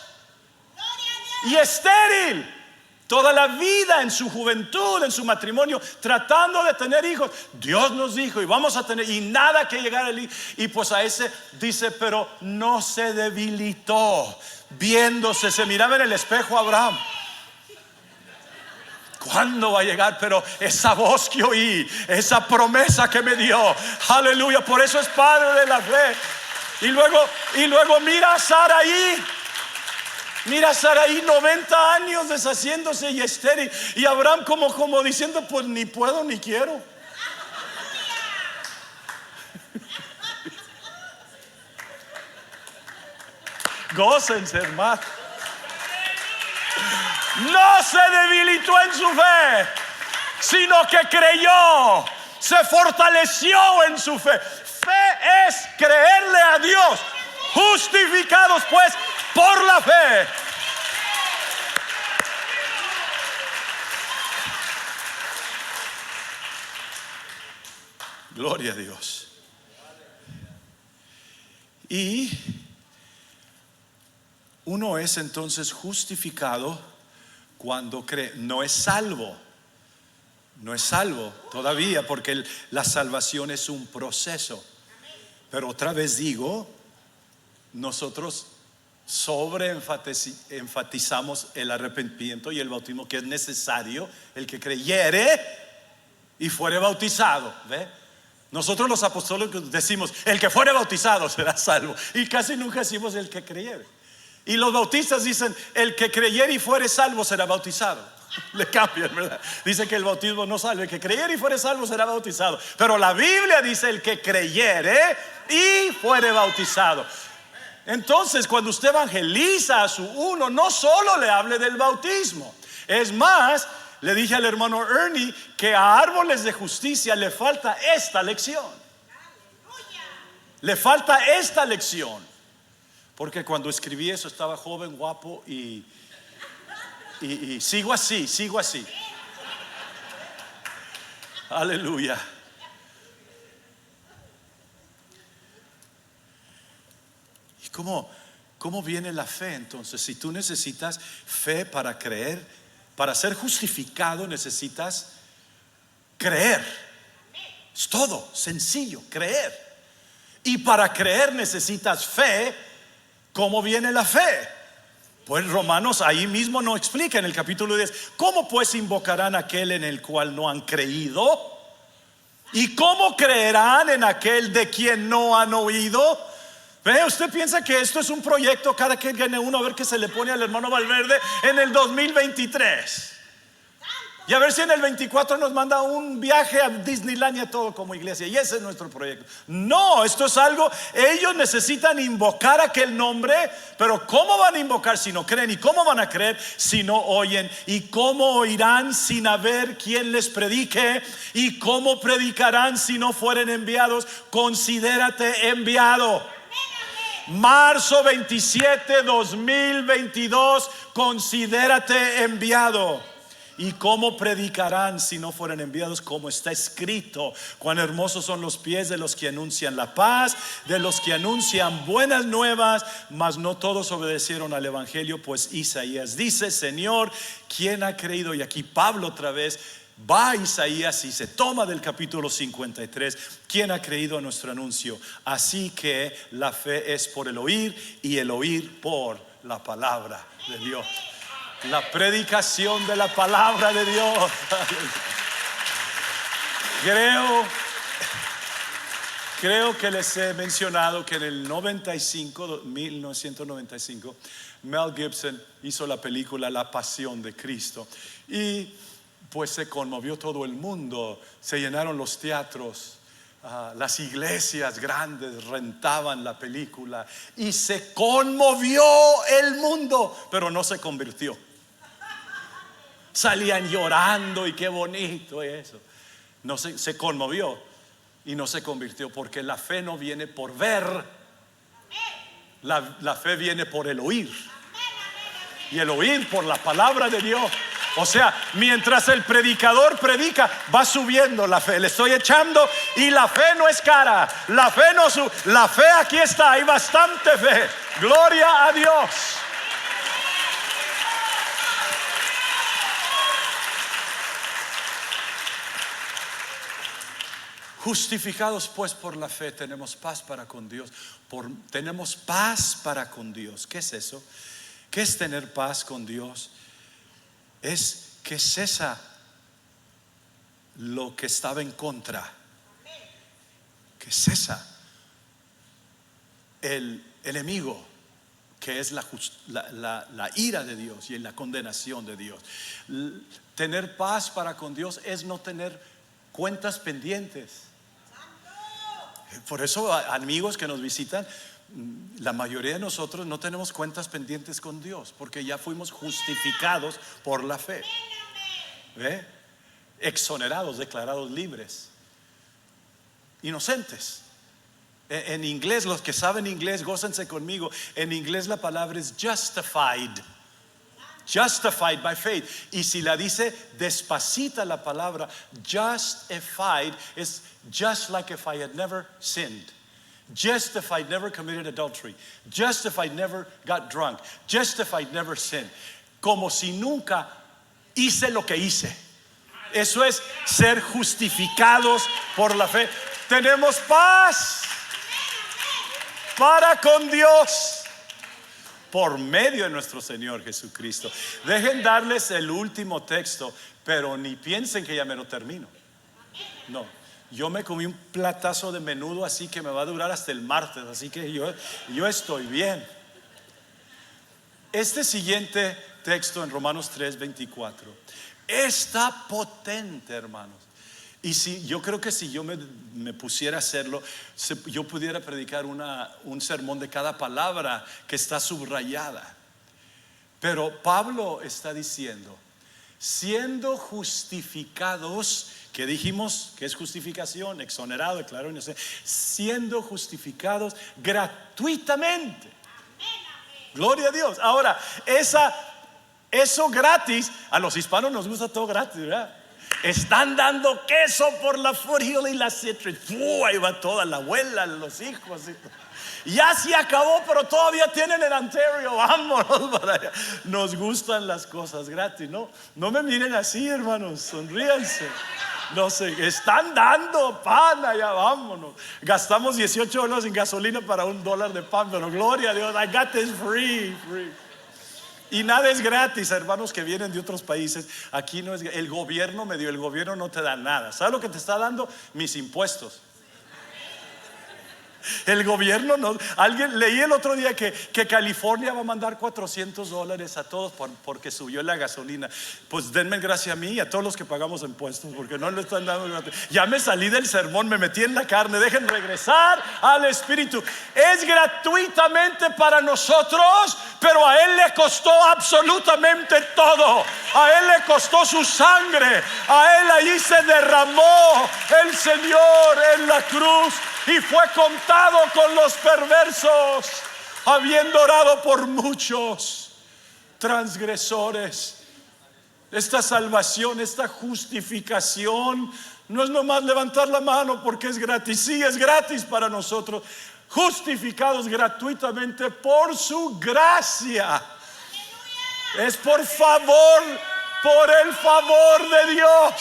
A: y estéril. Toda la vida en su juventud, en su matrimonio, tratando de tener hijos. Dios nos dijo: y vamos a tener, y nada que llegar al hijo. Y pues a ese dice: pero no se debilitó. Viéndose, se miraba en el espejo Abraham: ¿cuándo va a llegar? Pero esa voz que oí, esa promesa que me dio, aleluya, por eso es padre de la fe. Y luego mira a Saraí. Mira a Saraí, 90 años deshaciéndose y estéril. Y Abraham como diciendo: pues ni puedo ni quiero. Gócense, hermano. No se debilitó en su fe, sino que creyó, se fortaleció en su fe. Fe es creerle a Dios. Justificados pues por la fe. Gloria a Dios. Y uno es entonces justificado cuando cree. No es salvo. No es salvo todavía, porque la salvación es un proceso. Pero otra vez digo, nosotros enfatizamos el arrepentimiento y el bautismo, que es necesario. El que creyere y fuere bautizado, ¿ve? Nosotros los apostólicos decimos: el que fuere bautizado será salvo, y casi nunca decimos el que creyere. Y los bautistas dicen: el que creyere y fuere salvo será bautizado. Le cambian, ¿verdad? Dice que el bautismo no salva. El que creyere y fuere salvo será bautizado. Pero la Biblia dice: el que creyere y fuere bautizado. Entonces, cuando usted evangeliza a su uno, no solo le hable del bautismo. Es más, le dije al hermano Ernie que a árboles de justicia le falta esta lección. Le falta esta lección. Porque cuando escribí eso estaba joven, guapo y sigo así. Aleluya. ¿Cómo viene la fe entonces? Si tú necesitas fe para creer, para ser justificado necesitas creer. Es todo, sencillo, creer. Y para creer necesitas fe. ¿Cómo viene la fe? Pues Romanos ahí mismo nos explica en el capítulo 10. ¿Cómo pues invocarán a aquel en el cual no han creído? ¿Y cómo creerán en aquel de quien no han oído? ¿Ve? Usted piensa que esto es un proyecto cada que gane uno, a ver qué se le pone al hermano Valverde en el 2023. Y a ver si en el 24 nos manda un viaje a Disneylandia todo como iglesia. Y ese es nuestro proyecto. No, esto es algo. Ellos necesitan invocar aquel nombre. Pero ¿cómo van a invocar si no creen? ¿Y cómo van a creer si no oyen? ¿Y cómo oirán sin haber quien les predique? ¿Y cómo predicarán si no fueren enviados? Considérate enviado. Marzo 27, 2022. Considérate enviado. ¿Y cómo predicarán si no fueren enviados? Como está escrito: cuán hermosos son los pies de los que anuncian la paz, de los que anuncian buenas nuevas. Mas no todos obedecieron al evangelio, pues Isaías dice: Señor, ¿quién ha creído? Y aquí Pablo otra vez va a Isaías y se toma del capítulo 53. ¿Quién ha creído a nuestro anuncio? Así que la fe es por el oír, y el oír por la palabra de Dios. La predicación de la palabra de Dios. Creo que les he mencionado que en el 1995, Mel Gibson hizo la película La Pasión de Cristo, y pues se conmovió todo el mundo, se llenaron los teatros, las iglesias grandes rentaban la película y se conmovió el mundo, pero no se convirtió. Salían llorando y qué bonito eso. No se conmovió y no se convirtió, porque la fe no viene por ver, la fe viene por el oír, y el oír por la palabra de Dios. O sea, mientras el predicador predica, va subiendo la fe. Le estoy echando, y la fe no es cara. La fe no la fe aquí está, hay bastante fe. Gloria a Dios. Justificados pues por la fe, tenemos paz para con Dios. Tenemos paz para con Dios. ¿Qué es eso? ¿Qué es tener paz con Dios? Es que cesa lo que estaba en contra, que cesa el enemigo, que es la ira de Dios y la condenación de Dios. Tener paz para con Dios es no tener cuentas pendientes. Por eso, amigos que nos visitan, la mayoría de nosotros no tenemos cuentas pendientes con Dios, porque ya fuimos justificados por la fe. ¿Ve? Exonerados, declarados libres, inocentes. En inglés, los que saben inglés, gócense conmigo. En inglés la palabra es justified. Justified by faith. Y si la dice despacita la palabra justified, es just like if I had never sinned. Justified, never committed adultery. Justified, never got drunk. Justified, never sinned. Como si nunca hice lo que hice. Eso es ser justificados por la fe. Tenemos paz para con Dios por medio de nuestro Señor Jesucristo. Dejen darles el último texto, pero ni piensen que ya me lo termino. No, yo me comí un platazo de menudo, así que me va a durar hasta el martes, así que yo estoy bien. Este siguiente texto en Romanos 3:24 está potente, hermanos. Y yo creo que si yo me pusiera a hacerlo, yo pudiera predicar un sermón de cada palabra que está subrayada. Pero Pablo está diciendo: siendo justificados, que dijimos que es justificación, exonerado, declarado inocente, siendo justificados gratuitamente. Gloria a Dios. Ahora, eso gratis, a los hispanos nos gusta todo gratis, ¿verdad? Están dando queso por la Foothill y la Citrus. Ahí va toda la abuela, los hijos. Ya se acabó, pero todavía tienen el Ontario. Vámonos para allá. Nos gustan las cosas gratis. No me miren así, hermanos. Sonríanse. No sé, están dando pan allá, vámonos. Gastamos $18 en gasolina para $1 de pan, pero gloria a Dios, I got this free. Y nada es gratis, hermanos que vienen de otros países. Aquí no es, el gobierno me dio, el gobierno no te da nada. ¿Sabes lo que te está dando? Mis impuestos. El gobierno no. Leí el otro día que California va a mandar $400 a todos porque subió la gasolina. Pues denme gracias a mí y a todos los que pagamos impuestos, porque no le están dando gratis. Ya me salí del sermón, me metí en la carne. Dejen regresar al Espíritu. Es gratuitamente para nosotros, pero a Él le costó absolutamente todo. A Él le costó su sangre. A Él allí se derramó el Señor en la cruz y fue contado con los perversos, habiendo orado por muchos transgresores. Esta salvación, esta justificación, no es nomás levantar la mano porque es gratis. Sí, es gratis para nosotros. Justificados gratuitamente por su gracia. Es por favor, por el favor de Dios.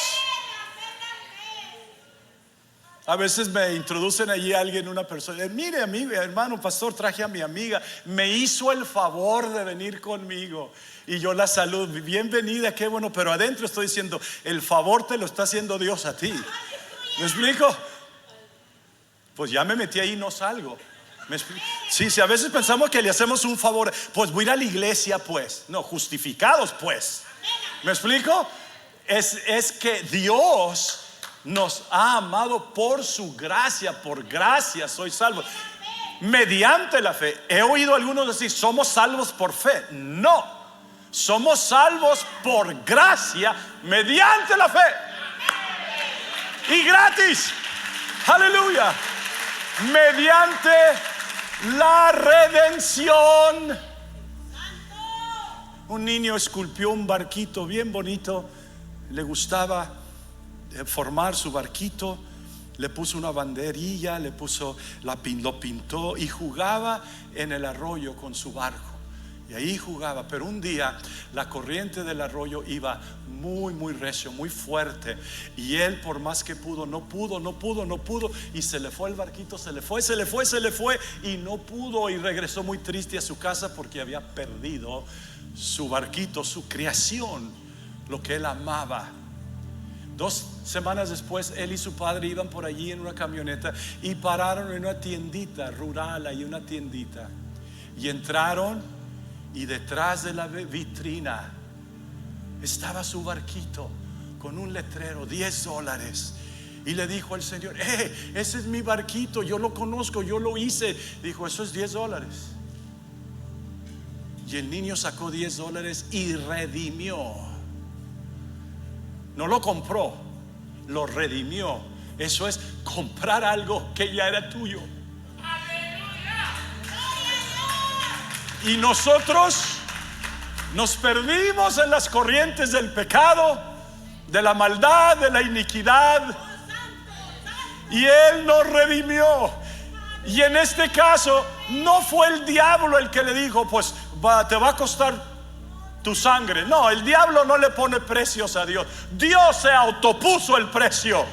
A: A veces me introducen allí a alguien, una persona, mire amigo, hermano pastor, traje a mi amiga, me hizo el favor de venir conmigo. Y yo la saludo, bienvenida, qué bueno, pero adentro estoy diciendo, el favor te lo está haciendo Dios a ti. ¿Me explico? Pues ya me metí ahí y no salgo. Sí, a veces pensamos que le hacemos un favor, pues voy a ir a la iglesia pues. No, justificados pues. ¿Me explico? Es que Dios nos ha amado por su gracia, por gracia soy salvo. Mediante la fe. He oído a algunos decir, somos salvos por fe. No, somos salvos por gracia mediante la fe. Y gratis. Aleluya. Mediante la redención. Un niño esculpió un barquito bien bonito. Le gustaba formar su barquito. Le puso una banderilla, lo pintó y jugaba en el arroyo con su barco. Y ahí jugaba, pero un día la corriente del arroyo iba muy, muy recio, muy fuerte. Y él, por más que pudo, no pudo. Y se le fue el barquito, se le fue. Y no pudo, y regresó muy triste a su casa porque había perdido su barquito, su creación, lo que él amaba. 2 semanas después, él y su padre iban por allí en una camioneta y pararon en una tiendita rural, ahí una tiendita. Y entraron, y detrás de la vitrina estaba su barquito con un letrero, $10. Y le dijo al Señor, ese es mi barquito, yo lo conozco, yo lo hice. Dijo, eso es $10. Y el niño sacó $10 y redimió. No lo compró, lo redimió. Eso es comprar algo que ya era tuyo. Y nosotros nos perdimos en las corrientes del pecado, de la maldad, de la iniquidad. Y Él nos redimió. Y en este caso no fue el diablo el que le dijo, pues te va a costar tu sangre. No, el diablo no le pone precios a Dios. Dios se autopuso el precio.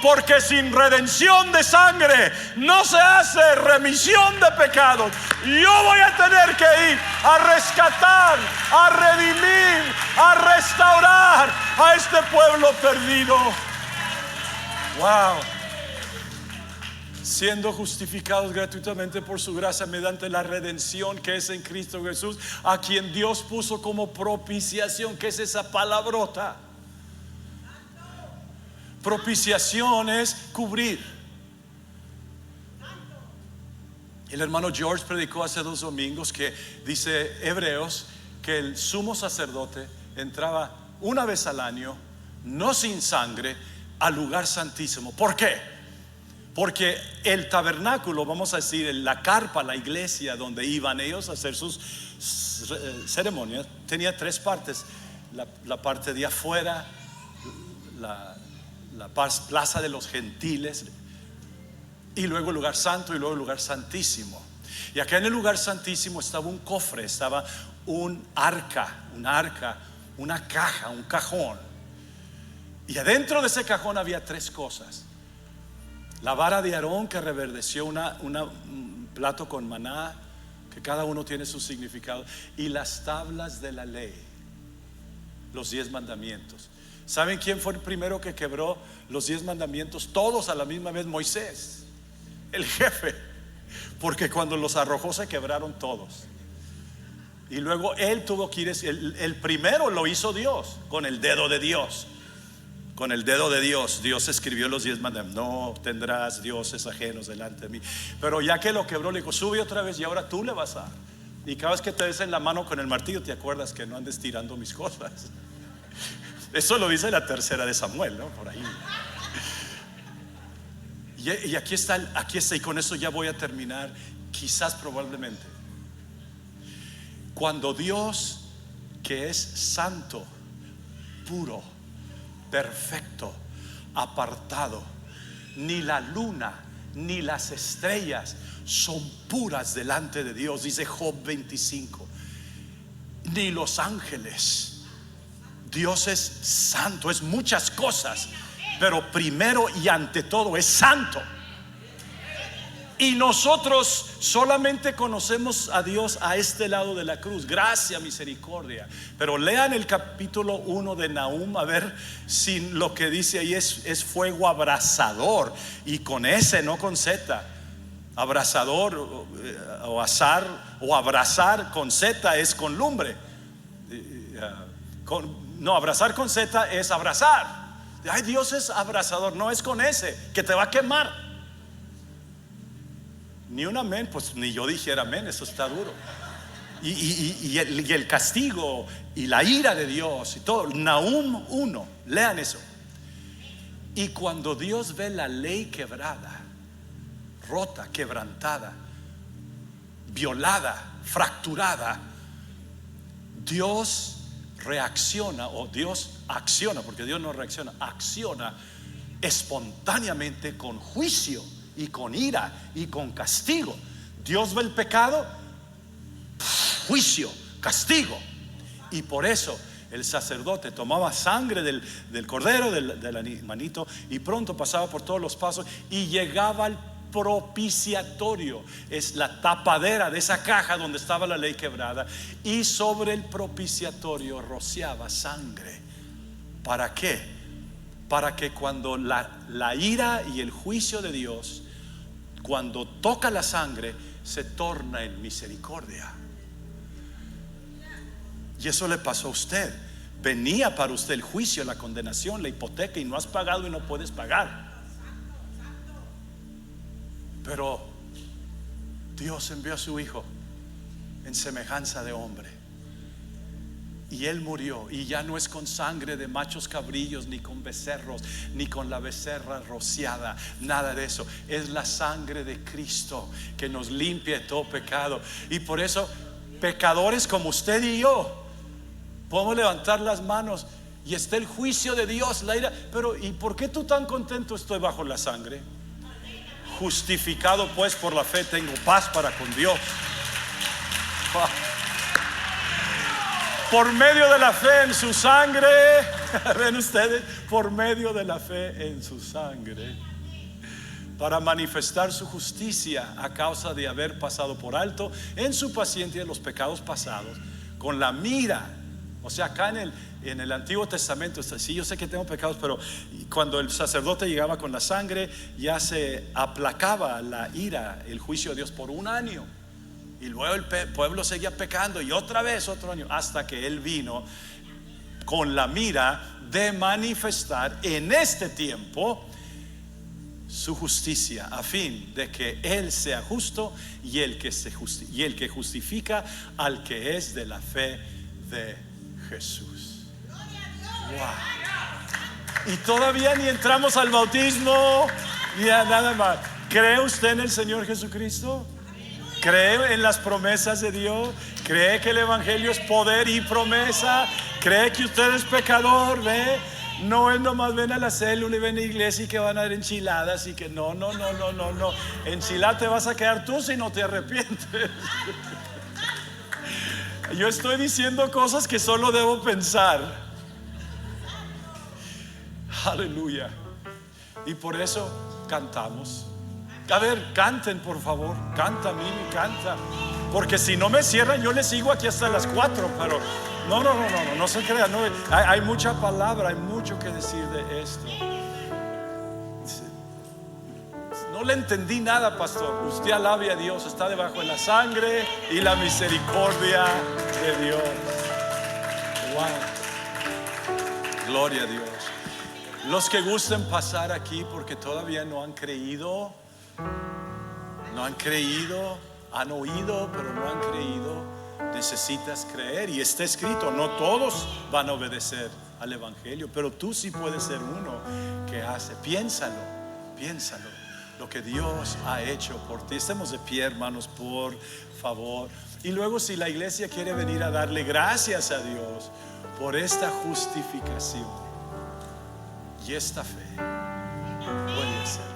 A: Porque sin redención de sangre no se hace remisión de pecados. Yo voy a tener que ir a rescatar, a redimir, a restaurar a este pueblo perdido. Wow. Siendo justificados gratuitamente por su gracia mediante la redención que es en Cristo Jesús, a quien Dios puso como propiciación. ¿Qué es esa palabrota? Propiciación es cubrir. El hermano George predicó hace 2 domingos que dice Hebreos que el sumo sacerdote entraba una vez al año, no sin sangre, al lugar santísimo. ¿Por qué? Porque el tabernáculo, vamos a decir, la carpa, la iglesia donde iban ellos a hacer sus ceremonias, tenía 3 partes. La parte de afuera, la plaza de los gentiles, y luego el lugar santo, y luego el lugar santísimo. Y acá en el lugar santísimo estaba un cofre, estaba un arca, una caja, un cajón. Y adentro de ese cajón había 3 cosas: la vara de Aarón que reverdeció un plato con maná, que cada uno tiene su significado, y las tablas de la ley, los 10 mandamientos. ¿Saben quién fue el primero que quebró los 10 mandamientos todos a la misma vez? Moisés, el jefe, porque cuando los arrojó se quebraron todos. Y luego él tuvo que ir. El primero lo hizo Dios, con el dedo de Dios. Con el dedo de Dios, Dios escribió los 10 mandamientos. No tendrás dioses ajenos delante de mí. Pero ya que lo quebró, le dijo, sube otra vez y ahora tú le vas a. Y cada vez que te des en la mano con el martillo, te acuerdas que no andes tirando mis cosas. Eso lo dice la 3 de Samuel, ¿no? Por ahí. Y aquí está, y con eso ya voy a terminar. Quizás, probablemente, cuando Dios, que es santo, puro, perfecto, apartado. Ni la luna ni las estrellas son puras delante de Dios, dice Job 25. Ni los ángeles. Dios es santo, es muchas cosas, pero primero y ante todo es santo. Y nosotros solamente conocemos a Dios a este lado de la cruz, gracia, misericordia. Pero lean el capítulo 1 de Nahum, a ver si lo que dice ahí es fuego abrasador. Y con S, no con Z. Abrasador o asar o abrazar con Z es con lumbre. No, abrazar con Z es abrazar. Ay, Dios es abrazador, no es con S, que te va a quemar. Ni un amén, pues ni yo dijera amén, eso está duro. Y el castigo y la ira de Dios y todo. Nahum 1, lean eso. Y cuando Dios ve la ley quebrada, rota, quebrantada, violada, fracturada, Dios reacciona, o Dios acciona, porque Dios no reacciona, acciona espontáneamente con juicio y con ira y con castigo. Dios ve el pecado, juicio, castigo. Y por eso el sacerdote tomaba sangre del cordero, del animalito, y pronto pasaba por todos los pasos y llegaba al propiciatorio. Es la tapadera de esa caja donde estaba la ley quebrada, y sobre el propiciatorio rociaba sangre. ¿Para qué? Para que cuando la ira y el juicio de Dios, cuando toca la sangre, se torna en misericordia. Y eso le pasó a usted. Venía para usted el juicio, la condenación, la hipoteca, y no has pagado y no puedes pagar. Pero Dios envió a su Hijo en semejanza de hombre, y Él murió, y ya no es con sangre de machos cabrillos, ni con becerros, ni con la becerra rociada, nada de eso. Es la sangre de Cristo que nos limpia de todo pecado. Y por eso pecadores como usted y yo podemos levantar las manos, y está el juicio de Dios, la ira. Pero ¿y por qué tú tan contento? Estoy bajo la sangre. Justificado pues por la fe, tengo paz para con Dios. Por medio de la fe en su sangre. Ven ustedes, por medio de la fe en su sangre, para manifestar su justicia a causa de haber pasado por alto en su paciencia los pecados pasados, con la mira. O sea, acá en el Antiguo Testamento, sí, yo sé que tengo pecados, pero cuando el sacerdote llegaba con la sangre, ya se aplacaba la ira, el juicio de Dios por un año. Y luego el pueblo seguía pecando, y otra vez otro año, hasta que Él vino con la mira de manifestar en este tiempo su justicia, a fin de que Él sea justo y el que justifica al que es de la fe de Jesús. Wow. Y todavía ni entramos al bautismo ni a nada más. ¿Cree usted en el Señor Jesucristo? ¿Cree en las promesas de Dios? ¿Cree que el evangelio es poder y promesa? ¿Cree que usted es pecador? ¿Ve? No es nomás ven a la célula y ven a la iglesia y que van a haber enchiladas y que no. Enchilada te vas a quedar tú si no te arrepientes. Yo estoy diciendo cosas que solo debo pensar. Aleluya. Y por eso cantamos. A ver, canten por favor. Canta, Mimi, canta. Porque si no me cierran, yo les sigo aquí hasta las 4. Pero no se crean, no. Hay mucha palabra, hay mucho que decir de esto. No le entendí nada, pastor. Usted alabe a Dios, está debajo de la sangre y la misericordia de Dios. Wow. Gloria a Dios. Los que gusten pasar aquí porque todavía no han creído, han oído, pero no han creído. Necesitas creer, y está escrito, no todos van a obedecer al evangelio, pero tú sí puedes ser uno que hace. Piénsalo, lo que Dios ha hecho por ti. Estemos de pie, hermanos, por favor. Y luego, si la iglesia quiere venir a darle gracias a Dios por esta justificación y esta fe puede ser.